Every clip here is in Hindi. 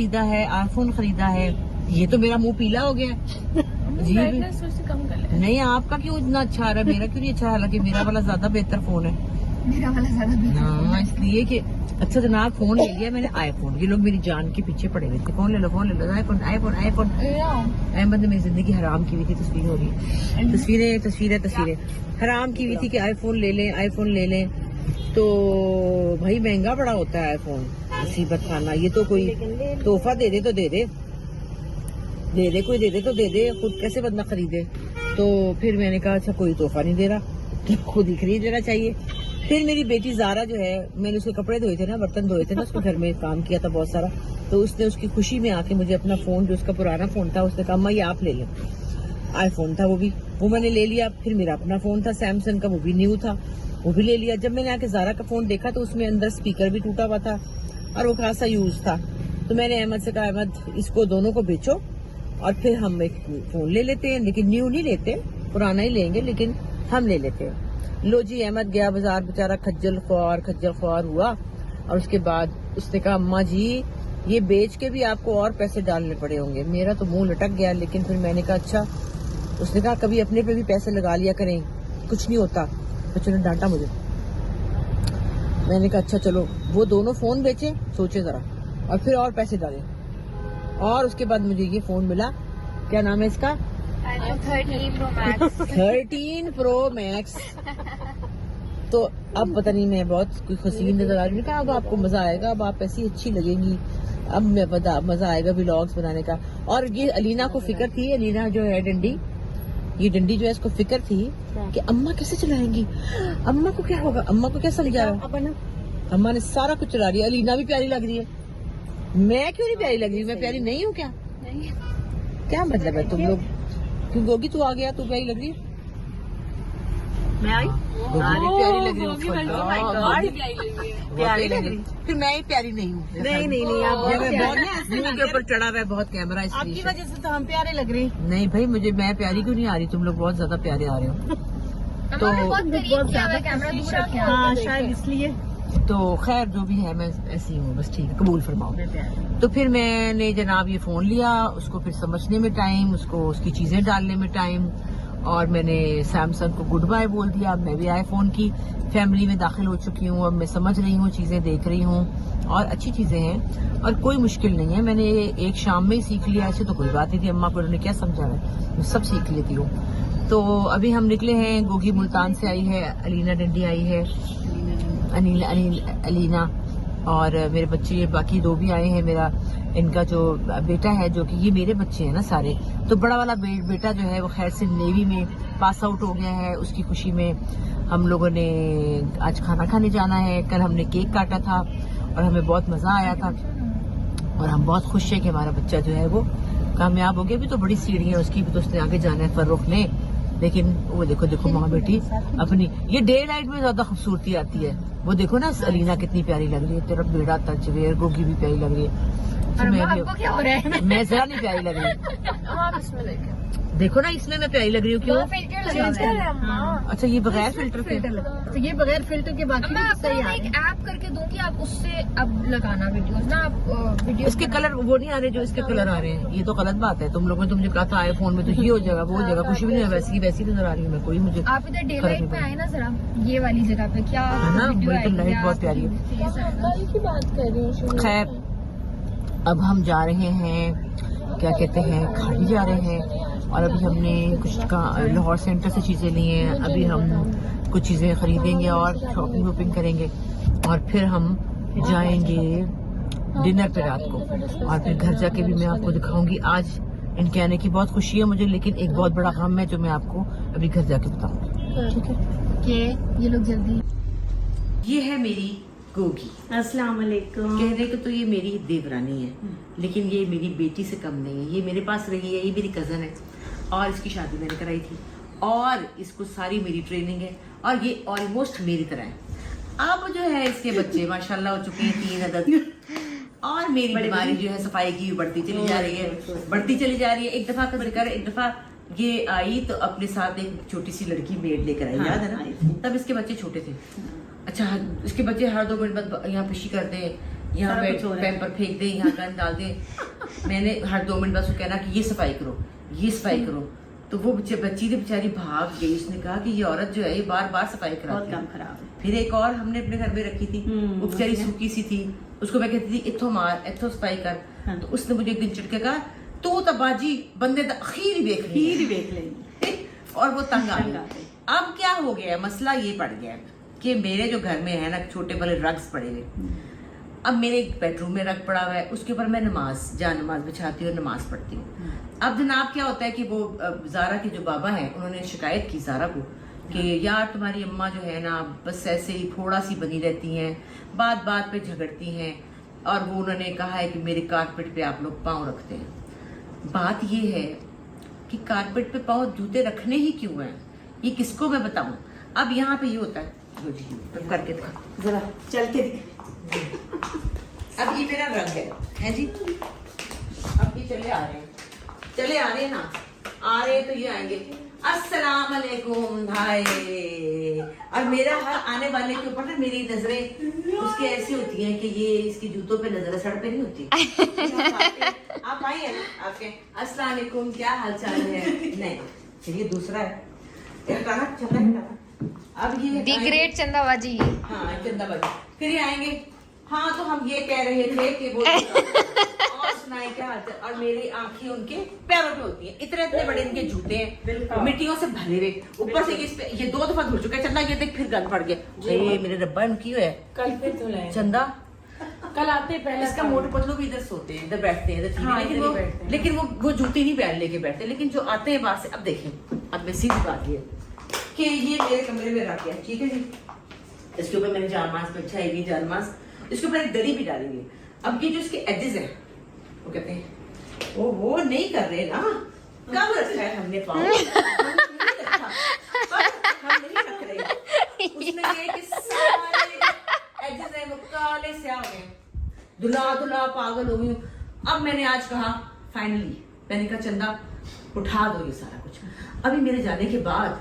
खरीदा है, आईफोन खरीदा है। ये तो मेरा मुंह पीला हो गया जी। कम कर ले। नहीं, आपका क्यों इतना अच्छा आ रहा है, मेरा क्यों नहीं अच्छा? हालांकि मेरा वाला ज्यादा बेहतर फोन है। मेरा वाला ज्यादा बेहतर हाँ, इसलिए कि अच्छा जनाब फोन ले लिया मैंने, आईफोन। ये लोग मेरी जान के पीछे पड़े हुए थे, फोन ले लो, फोन ले लो, आईफोन आईफोन आईफोन। अहमद ने मेरी जिंदगी हराम की हुई थी। तस्वीर हो रही है, तस्वीरें हराम की हुई थी कि आईफोन ले लें, आईफोन ले लें। तो भाई महंगा बड़ा होता है आईफोन, मुसीबत खाना। ये तो कोई तोहफा दे दे तो दे दे, कोई दे दे तो दे दे, खुद कैसे बंदा खरीदे? तो फिर मैंने कहा अच्छा कोई तोहफा नहीं दे रहा, खुद ही खरीद लेना चाहिए। फिर मेरी बेटी जारा जो है, मैंने उसके कपड़े धोए थे ना, बर्तन धोए थे ना, उसको घर में काम किया था बहुत सारा। तो उसने उसकी खुशी में आके मुझे अपना फोन, जो उसका पुराना फोन था, उसने कहा अम्मा ये आप ले लें। आईफोन था वो मैंने ले लिया। फिर मेरा अपना फोन था सैमसंग का, वो भी न्यू था, वो भी ले लिया। जब मैंने आके जारा का फोन देखा तो उसमें अंदर स्पीकर भी टूटा हुआ था और वो खासा यूज था। तो मैंने अहमद से कहा अहमद इसको दोनों को बेचो और फिर हम एक फोन ले लेते हैं, लेकिन न्यू नहीं लेते, पुराना ही लेंगे, लेकिन हम ले लेते हैं। लो जी, अहमद गया बाजार, बेचारा खज्जल ख्वार हुआ। और उसके बाद उसने कहा अम्मा जी ये बेच के भी आपको और पैसे डालने पड़े होंगे। मेरा तो मुंह लटक गया, लेकिन फिर मैंने कहा अच्छा। उसने कहा कभी अपने पे भी पैसे लगा लिया करें, कुछ नहीं होता। बच्चों ने डांटा मुझे। मैंने कहा अच्छा चलो वो दोनों फोन बेचे, सोचे जरा, और फिर और पैसे डाले। और उसके बाद मुझे ये फोन मिला, क्या नाम है इसका? 13 प्रो मैक्स। तो अब पता नहीं, मैं बहुत कोई हसीन नजर आ रही हूँ। अब आपको मजा आएगा, अब आप ऐसी अच्छी लगेंगी, अब मैं मजा आएगा व्लॉग्स बनाने का। और ये अलीना को फिक्र थी, अलीना जो है डंडी, ये डंडी जो है इसको फिक्र थी कि अम्मा कैसे चलाएंगी, अम्मा को क्या होगा, अम्मा को क्या समझा रहा। अम्मा ने सारा कुछ चला रही है। अलीना भी प्यारी लग रही है, मैं क्यों नहीं प्यारी लग रही? मैं प्यारी नहीं हूँ क्या? नहीं। क्या मतलब है तुम लोग? क्यों गोगी तू आ गया, तू प्यारी लग रही है? मैं आई प्यारी लग रही हूँ, प्यारी लग रही। फिर मैं ही प्यारी नहीं हूँ? नहीं आप बहुत मुंह के ऊपर चढ़ा हुआ है बहुत कैमरा, आपकी वजह से तो हम प्यारे लग रहे हैं। नहीं भाई, मैं प्यारी क्यों नहीं आ रही? तुम लोग बहुत ज्यादा प्यारे आ रहे हो। तो बहुत ज्यादा कैमरा दूर रखा है, शायद इसलिए। तो खैर जो भी है, मैं ऐसी हूँ बस, ठीक है, कबूल फरमाओ। तो फिर मैंने जनाब ये फोन लिया, उसको फिर समझने में टाइम, उसको उसकी चीजें डालने में टाइम, और मैंने सैमसंग को गुड बाय बोल दिया। अब मैं भी आईफोन की फैमिली में दाखिल हो चुकी हूँ। अब मैं समझ रही हूँ, चीजें देख रही हूँ, और अच्छी चीजें हैं और कोई मुश्किल नहीं है। मैंने एक शाम में ही सीख लिया, ऐसे तो कोई बात नहीं थी। अम्मा को उन्होंने क्या समझा है, मैं सब सीख लेती हूँ। तो अभी हम निकले हैं, गोगी मुल्तान से आई है, अलीना डंडी आई है, अलीना, और मेरे बच्चे ये बाकी दो भी आए हैं। मेरा इनका जो बेटा है, जो कि ये मेरे बच्चे हैं ना सारे, तो बड़ा वाला बेटा जो है वो खैर से नेवी में पास आउट हो गया है। उसकी खुशी में हम लोगों ने आज खाना खाने जाना है। कल हमने केक काटा था और हमें बहुत मजा आया था, और हम बहुत खुश हैं कि हमारा बच्चा जो है वो कामयाब हो गया। भी तो बड़ी सीढ़ी है उसकी भी, तो उसने आगे जाना है फर्रुख ने। लेकिन वो देखो माँ बेटी अपनी, ये डे नाइट में ज्यादा खूबसूरती आती है। वो देखो ना अलीना कितनी प्यारी लग रही है, तेरा बेड़ा तजवेर, गोगी भी प्यारी लग रही है। क्या हो रहा है? मैं जरा नहीं प्यारी लग रही। देखो ना, इसमें मैं प्यारी लग रही हूँ, क्यों? अच्छा ये बगैर फिल्टर के, तो ये बगैर फिल्टर के बाकी भी सही आ रहे हैं। ऐप करके दूं कि आप उससे अब लगाना वीडियोस ना, आप वीडियो इसके कलर वो नहीं आ रहे जो इसके कलर आ रहे हैं। ये तो गलत बात है। तुम लोगों ने तो मुझे कहा था आईफोन में तो ये हो जाएगा, वो हो जाएगा, कुछ भी नहीं है, वैसी नजर आ रही है। मैं कोई मुझे आप इधर डे लाइट में आए ना जरा, ये वाली जगह पे क्या है ना, मेरी तो लाइट बहुत प्यारी है। की बात कर रही हूँ। खैर अब हम जा रहे हैं, क्या कहते हैं, खाड़ी जा रहे हैं। और अभी हमने कुछ लाहौर सेंटर से चीजें ली हैं। अभी हम कुछ चीजें खरीदेंगे और शॉपिंग वॉपिंग करेंगे, और फिर हम जाएंगे डिनर पे रात को। और फिर घर जाके भी मैं आपको दिखाऊंगी। आज इनके आने की बहुत खुशी है मुझे, लेकिन एक बहुत बड़ा गम है जो मैं आपको अभी घर जाके बताऊंगी। ठीक है कि ये लोग जल्दी। ये है मेरी गोगी। अस्सलाम वालेकुम। कहने को तो ये मेरी देवरानी है, लेकिन ये मेरी बेटी से कम नहीं है। ये मेरे पास रही है, ये मेरी कजन है, और इसकी शादी मैंने कराई थी, और इसको सारी मेरी ट्रेनिंग है, और ये ऑलमोस्ट मेरी तरह है। अब जो है इसके बच्चे माशाल्लाह हो चुके हैं 3 अदद, और मेरी बीमारी जो है सफाई की बढ़ती चली जा रही है। एक दफा का जिक्र, एक दफा ये आई तो अपने साथ एक छोटी सी लड़की मेड लेकर आई, याद है ना? तब इसके बच्चे छोटे थे। अच्छा, इसके बच्चे हर 2 मिनट बाद यहाँ पेशी करते हैं, यहाँ सारा पे कुछ हो रहा है। पैम्पर फेंक दे, यहाँ गंद डाल दे। मैंने हर 2 मिनट बाद उसको कहना कि ये सफाई करो, ये सफाई करो। तो वो बच्ची ने बेचारी भाग गई। उसने कहा कि ये औरत जो है ये बार बार सफाई बहुत कराती काम है। खराब है। फिर एक और हमने अपने घर में रखी थी, वो बेचारी सूखी सी थी। उसको मैं कहती थी इथो मार, इथो सफाई कर। हाँ। तो उसने मुझे एक दिन चिढ़ के कहा तू तो बाजी बंदे दा अखीर ही देख ली खीर ही देख लेंगे। और वो तंग आ तंग गई। आ गई। अब क्या हो गया, मसला ये पड़ गया कि मेरे जो घर में है ना छोटे बड़े रग्स पड़े हुए। अब मेरे एक बेडरूम में रग पड़ा हुआ है, उसके ऊपर मैं नमाज बिछाती हूँ और नमाज पढ़ती हूँ। अब जनाब क्या होता है कि वो जारा के जो बाबा हैं उन्होंने शिकायत की जारा को कि यार तुम्हारी अम्मा जो है ना बस ऐसे ही थोड़ा सी बनी रहती हैं, बात बात पे झगड़ती हैं, और वो उन्होंने कहा है कि मेरे कारपेट पे आप लोग पाँव रखते हैं। बात ये है कि कारपेट पे पाँव जूते रखने ही क्यों हैं, ये किसको मैं बताऊं। अब यहाँ पे ये होता है, लो जी अब करके दिखा जरा चल के दिख। अब ये मेरा रंग है जी। अब ये चले आ रहे हैं ना, आ रहे हैं तो ये आएंगे अस्सलाम वालेकुम भाई। और मेरा हर आने वाले के ऊपर ना मेरी नजरें उसकी ऐसी होती हैं कि ये इसकी जूतों पे नजर, सड़ पे नहीं होती। आप आई है ना, आपके अस्सलाम वालेकुम क्या हाल चाल है। नहीं चलिए दूसरा है अब ये दी ग्रेट चंदाबाजी। हाँ चंदाबाजी। फिर ये आएंगे, हाँ तो हम ये कह रहे थे कि वो और सुनाए क्या हाल चाल। और मेरी आंखें उनके पैरों पे होती हैं, इतने इतने बड़े इनके जूते हैं मिट्टियों से भरे हुए, ऊपर से ये 2 दफा धुल चुका है। चंदा ये देख फिर गंद पड़ गया। ये मेरे रब्बा उनकी है कल फिर धुलाए। चंदा कल आते पहले इसका मोटू पतलू भी इधर सोते हैं, इधर बैठते हैं, इधर हाँ, लेकिन इधर ही बैठते हैं। लेकिन वो जूती नहीं पहन लेके बैठते। लेकिन जो आते हैं बाहर से, अब देखें, अब मैं सीधी बात ये कि ये मेरे कमरे में रख गया, ठीक है जी। इसके ऊपर मैंने जानमाज बिछाई हुई, जानमाज इसके ऊपर एक दरी भी डाली हुई है। अब ये जो इसके एजेस हैं वो कहते हैं वो नहीं कर रहे ना, कब रखा है हमने पाँव, हमने नहीं रखा, हम नहीं रख रहे। उसमें ये कि सारे एजेस हैं वो काले स्याह हो गए, दुला पागल हो गई हूँ। अब मैंने आज कहा फाइनली, मैंने कहा चंदा उठा दो ये सारा कुछ। अभी मेरे जाने के बाद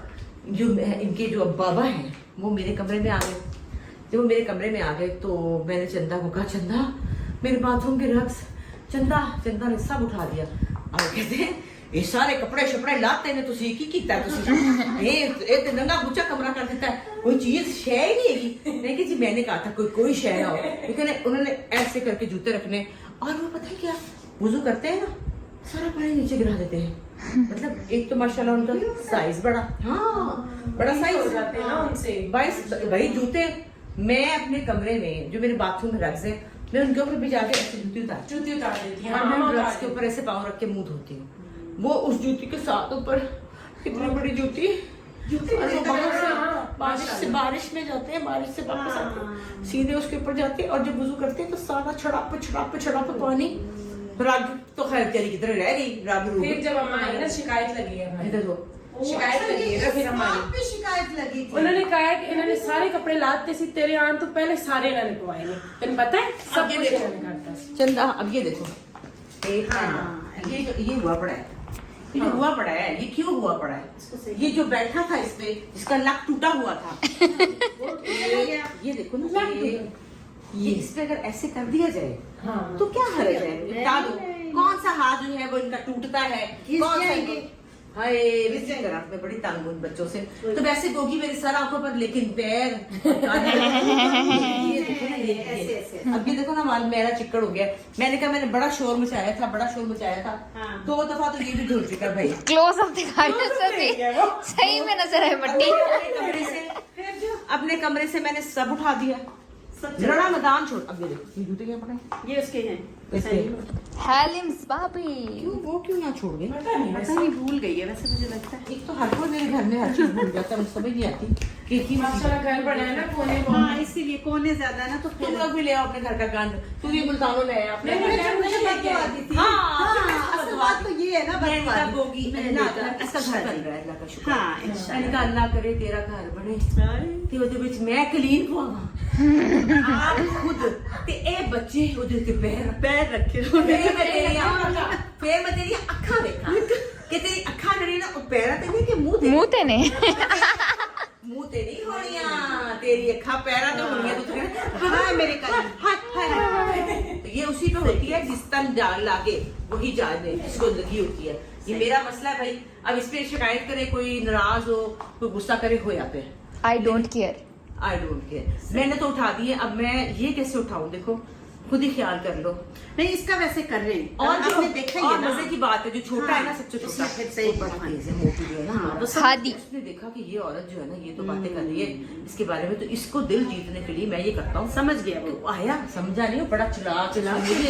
जो इनके जो बाबा हैं वो मेरे कमरे में आ गए। जब वो मेरे कमरे में आ गए तो मैंने चंदा को कहा चंदा मेरे बाथरूम के रक्स। चंदा ने सब उठा दिया और कहते हैं ये सारे कपड़े शपड़े लाते ने तुसी की कीता तुसी ये ते नंगा गुच्चा कमरा कर देता है, कोई चीज शय ही नहीं है। मैं कि जी मैंने कहा था कोई शय ना हो, लेकिन उन्होंने ऐसे करके जूते रखने। और वो पता है क्या, वुजू करते हैं ना सारा पानी नीचे गिरा देते हैं। मतलब एक तो माशाल्लाह उनका साइज बड़ा, हाँ बड़ा साइज हो जाते हैं ना उनसे। भाई जूते मैं अपने कमरे में जो मेरे बाथरूम में रख से मैं उनके ऊपर भी जाके ऐसे जूती उतार देती है। और मैं रक्स के ऊपर ऐसे पाँव रख के मुंह धोती हूँ। वो उस जूती के साथ ऊपर कितनी बड़ी जूती और वो बारिश में जाते हैं, बारिश से वापस आते हैं, सीधे उसके ऊपर जाते हैं। और जब वुजू करते हैं तो सारा छड़ाप पानी रग तो खैर तेरी किधर रह गई रग। फिर जब हम आए ना शिकायत लगी है हमारी। इधर दो शिकायत लगी है ना फिर हमारी। शिकायत लगी थी। उन्होंने कहा है कि इन्होंने सारे कपड़े लाते सी तेरे आने तो पहले सारे इन्होंने पवाएंगे, तेन पता है सब ये कुछ देखो। इन्होंने करता। चंदा अब ये देखो ये हुआ पड़ा है, ये जो हुआ पड़ा है ये क्यों हुआ पड़ा है, ये जो बैठा था इस पे जिसका लक टूटा हुआ था ये देखो ना ये इस पे अगर ऐसे कर दिया जाए हाँ। तो क्या हर्ज है, बता दो कौन सा हाथ जो है वो इनका टूटता है, कौन सा हाय में बड़ी तंग हूँ बच्चों से। तो वैसे गोगी मेरे सर आंखों पर, लेकिन पैर अब ये देखो ना माल मेरा चिक्कड़ हो गया। मैंने कहा मैंने बड़ा शोर मचाया था, 2 दफा तो ये भी धुल चुका भाई। क्लोज अप दिखा रहे हो सभी, सही में नजर है मट्टी। अपने कमरे से मैंने सब उठा दिया, लड़ा मैदान छोड़। अब ये देखो ये जूते क्या पड़े, ये उसके हैं। हैलिम्स बाबी। क्यों ना छोड़ गए, पता नहीं भूल गई है वैसे मुझे लगता है। एक तो हर कोई मेरे घर में हर चीज भूल जाता है, मुझे समझ नहीं आती कि माशाल्लाह घर बना है ना कोने में। हाँ इसीलिए कोने ज्यादा ना तो तुम लोग भी ले आओ अपने घर का गंद, तू ये मुल्तानों ले आया अपने नहीं, घर मुझे मुझे बददुआ दी थी। हाँ, असल बात तो ये है ना बददुआ दी। गोगी इसका घर बन रहा है, अल्लाह का शुक्र। हाँ मैंने इंशाल्लाह। कहा अल्लाह करे तेरा घर बने ਤੇ ਉਹਦੇ ਵਿੱਚ ਮੈਂ ਕਲੀਨ ਪਵਾਵਾਂ ਆਪ ਖੁਦ ਤੇ ਇਹ ਬੱਚੇ ਉਹਦੇ ਤੇ ਪੈਰ ਰੱਖੇ ਫਿਰ ਮੈਂ ਤੇਰੀਆਂ ਅੱਖਾਂ ਵੇਖਾਂ ਕਿ ਤੇਰੀ ਅੱਖਾਂ ਜਿਹੜੀ ਨਾ ਉਹ ਪੈਰਾਂ ਤੇ ਨਹੀਂ ਕਿ ਮੂੰਹ ਤੇ मुंह ते ने ਮੂੰਹ ਤੇ ਨਹੀਂ ਹੋਣੀਆਂ तेरी अखा पैरा तो हुई है तो हाँ मेरे कल तो ये उसी पे होती है जिस तन जान लागे वही जान जिसको लगी होती है। ये मेरा मसला है भाई। अब इस पे शिकायत करे, कोई नाराज हो, कोई गुस्सा करे, हो या पे I don't care. I don't care. मैंने तो उठा दी है, अब मैं ये कैसे उठाऊं? देखो खुद ही ख्याल कर लो। नहीं इसका वैसे कर रहे हैं और जो आपने देखा ही और है ना। मजे की बात है, जो छोटा है ना सबसे छोटा, इसमें फिर सही वो बड़ा तेज है, मोटू जो है ना हमारा, वो हादी। उसने देखा कि ये औरत जो है ना ये तो बातें कर रही है इसके बारे में, तो इसको दिल जीतने के लिए मैं ये करता हूँ। समझ गया वो। तो आया, समझा नहीं, वो बड़ा चिल्ला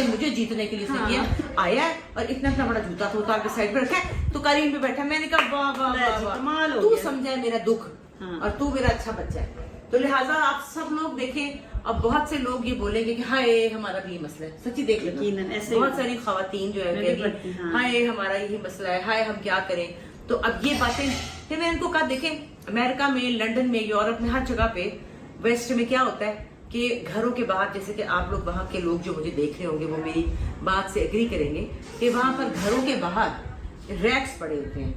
मुझे जीतने के लिए इसने किया। आया और इतना इतना बड़ा जूता था उतार के साइड पे रखा है, तो करीम पे बैठा। मैंने कहा वाह वाह वाह वाह, कमाल हो तू गया। समझा है मेरा दुख हाँ। और तू मेरा अच्छा बच्चा है। तो लिहाजा आप सब लोग देखें, अब बहुत से लोग ये बोलेंगे कि हाय हमारा भी ये मसला है। सच्ची देख लेना, यकीनन ऐसे ही बहुत सारी खवातीन जो है मैं भी कहेगी, पढ़ती, हाँ। हाय हमारा यही मसला है, हाय हम क्या करें। तो अब ये बातें फिर मैंने इनको कहा, देखें अमेरिका में, लंदन में, यूरोप में, हर जगह पे, वेस्ट में क्या होता है कि घरों के बाहर, जैसे कि आप लोग वहां के लोग जो मुझे देख रहे होंगे वो मेरी बात से एग्री करेंगे कि वहां पर घरों के बाहर रैक्स पड़े होते हैं,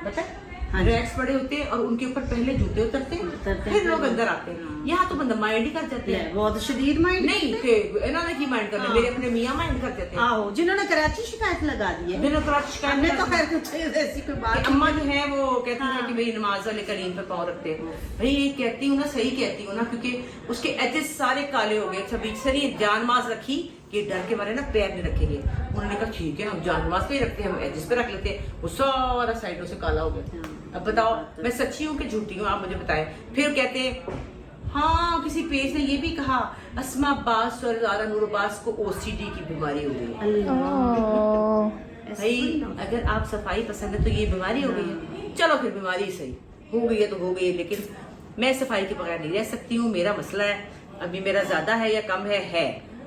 पता है? हाँ। रैक्स पड़े होते हैं और उनके ऊपर पहले जूते उतरते हैं, फिर लोग अंदर आते हैं। हाँ। यहाँ तो बंदा माइंड ही कर जाते हैं। बहुत शदीद माइंड नहीं कि इन्होंने की माइंड करना, हाँ। मेरे अपने मियाँ माइंड कर देते हैं। आओ जिन्होंने कराची शिकायत लगा दी है। बिना कराची शिकायत हमने नहीं तो करते। खैर कुछ ऐसी कोई बात कि अम्मा जो है वो कहती है हाँ। कि भाई नमाज वाले करीम पे पाँव रखते हैं। भाई ये कहती हूँ ना, सही कहती हूँ ना, क्योंकि उसके एजेस सारे काले हो गए। छबीच सर ये जान माज रखी कि डर के मारे ना पैर नहीं रखेंगे। उन्होंने कहा ठीक है हम जान माज पे ही रखते हैं, हम एजेस पे रख लेते हैं। वो सारा साइडों से काला हो गया। अब बताओ मैं सच्ची हूँ कि झूठी हूँ, आप मुझे बताएं। फिर कहते हैं हाँ किसी पेज ने ये भी कहा अस्मा अब्बास और ज़ारा नूर अब्बास को ओसीडी की बीमारी हो गई है। भाई अगर आप सफाई पसंद है तो ये बीमारी हो गई है, चलो फिर बीमारी सही हो गई है तो हो गई है, लेकिन मैं सफाई के बगैर नहीं रह सकती हूँ। मेरा मसला है, अभी मेरा ज्यादा है या कम है।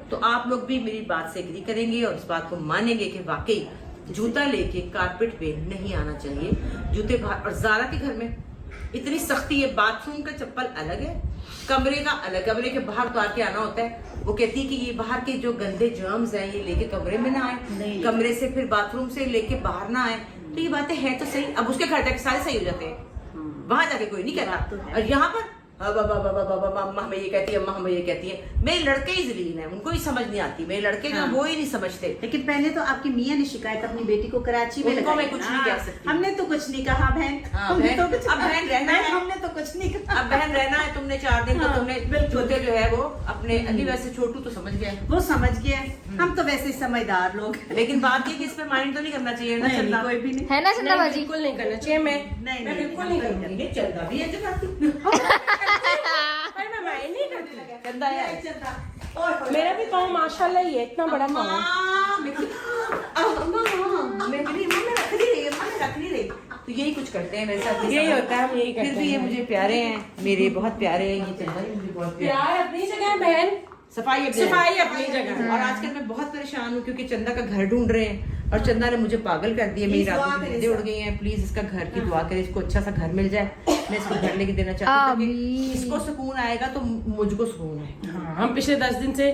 तो आप लोग भी मेरी बात से एग्री करेंगे और इस बात को मानेंगे कि वाकई जूता लेके कारपेट पे नहीं आना चाहिए, जूते बाहर। और ज़ारा के घर में इतनी सख्ती है, बाथरूम का चप्पल अलग है, कमरे का अलग, कमरे के बाहर उतार के आना होता है। वो कहती है कि ये बाहर के जो गंदे जर्म्स हैं ये लेके कमरे में ना आए, कमरे से फिर बाथरूम से लेके बाहर ना आए। तो ये बातें हैं तो सही। अब उसके घर जाके सारे सही हो जाते हैं, वहां जाके कोई नहीं कहता। और यहाँ पर अम्मा हमें ये कहती है, अम्मा हमें ये कहती है। मेरे लड़के ही जलील हैं, उनको ही समझ नहीं आती। मेरे लड़के जो वो ही नहीं समझते। लेकिन पहले तो आपकी मियाँ ने शिकायत अपनी बेटी को कराची में उनको लगाई। मैं कुछ नहीं कह सकती। हमने तो कुछ नहीं कहा बहन। हाँ, हमने बहन, तो कुछ अब बहन रहना है। हमने तो कुछ नहीं कहा। अब बहन रहना है तुमने 4 दिन, तो हाँ, तुमने बिल्कुल। जूते जो है वो अपने अभी वैसे छोटू तो समझ गया है। वो समझ गया। हम तो वैसे ही समझदार लोग हैं। लेकिन बात ये कि इस पे माइंड तो नहीं करना चाहिए ना। नहीं, चंदा कोई भी नहीं। है ना चंदा बाजी? बिल्कुल नहीं करना चाहिए। मैं नहीं, बिल्कुल नहीं करूंगी। नहीं चंदा भी है जो करती। पर मैं माइंड नहीं करती। चंदा है मेरा भी पाँव माशाल्लाह ही है, इतना बड़ा पाँव है। मैं रख नहीं रही। तो यही कुछ करते हैं मेरे साथ। यही होता है, हम यही करते फिर भी ये हैं। मुझे प्यारे हैं, मेरे बहुत प्यारे हैं। ये चंदा भी मुझे बहुत प्यारे हैं। प्यार अपनी जगह है बहन, सफाई सफाई अपनी जगह। और आजकल मैं बहुत परेशान हूँ क्योंकि चंदा का घर ढूंढ रहे हैं और चंदा ने मुझे पागल कर दिया। मेरी Please रातों दुआ की करें नींदें उड़ गई हैं। प्लीज इसका घर की दुआ करें, इसको अच्छा सा घर मिल जाए। मैं इसको घर लेके देना चाहती हूँ ताकि आमीन। इसको सुकून आएगा तो मुझको सुकून है। हाँ, हम पिछले 10 दिन से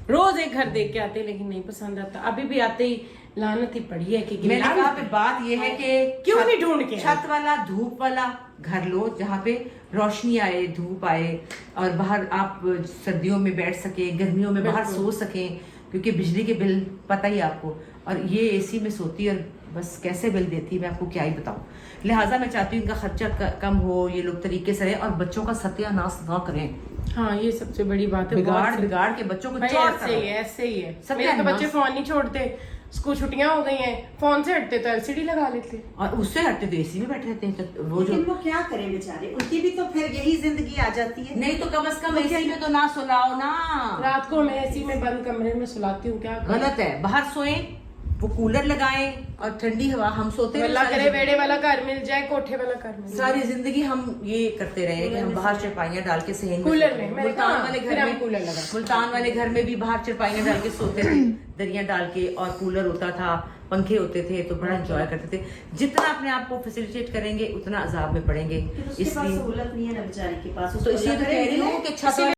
रोज एक घर देख के आते हैं, लेकिन नहीं पसंद आता। अभी भी आते ही लानत ही पड़ी है कि मैंने लानत कहा है। पे बात ये है कि क्यों छत- नहीं ढूंढ के आए? छत वाला धूप वाला घर लो जहाँ पे रोशनी आए, धूप आए और बाहर आप सर्दियों में बैठ सके, गर्मियों में बाहर सो सके, क्योंकि बिजली के बिल पता ही आपको। और ये एसी में सोती और बस कैसे बिल देती मैं आपको क्या ही बताऊं। लिहाजा मैं चाहती हूँ इनका खर्चा कम हो, ये लोग तरीके से रहें और बच्चों का सत्यानाश ना करें। हाँ, ये सबसे बड़ी बात है। बिगाड़ के बच्चों को भाई चौड़ ऐसे ही है, ऐसे ही है। सब मेरे तो है बच्चे ना। फोन नहीं छोड़ते, स्कूल छुट्टियां हो गई हैं, फोन से हटते तो एलसीडी लगा लेते। और उससे हटते तो एसी में बैठे रहते हैं। तो वो जो लेकिन वो क्या करें बेचारे, उनकी भी तो फिर यही जिंदगी आ जाती है। नहीं तो कम से कम एसी में तो ना सुलाओ ना। रात को मैं एसी में बंद कमरे में सुलाती हूँ, क्या करूं? गलत है, बाहर सोएं, वो कूलर लगाएं और ठंडी हवा। हम सोते रहे अल्लाह सारी करे जिंदगी। वेड़े वाला घर मिल जाए, कोठे वाला घर मिल जाए। सारी जिंदगी हम ये करते रहे कि हम बाहर चरपाइयाँ डाल के सहन कूलर में, मैंने मुल्तान कहा, वाले फिर घर हम में कूलर लगा। मुल्तान वाले घर में भी बाहर चरपाइयाँ डाल के सोते थे, दरिया डाल के, और कूलर होता था, पंखे होते थे, तो बड़ा एंजॉय करते थे। जितना अपने आप को फैसिलिटेट करेंगे उतना अजाब में पड़ेंगे। उसके पास इसलिए सहूलत नहीं है ना बेचारे के पास। तो इसलिए तो कह रही हूँ कि छत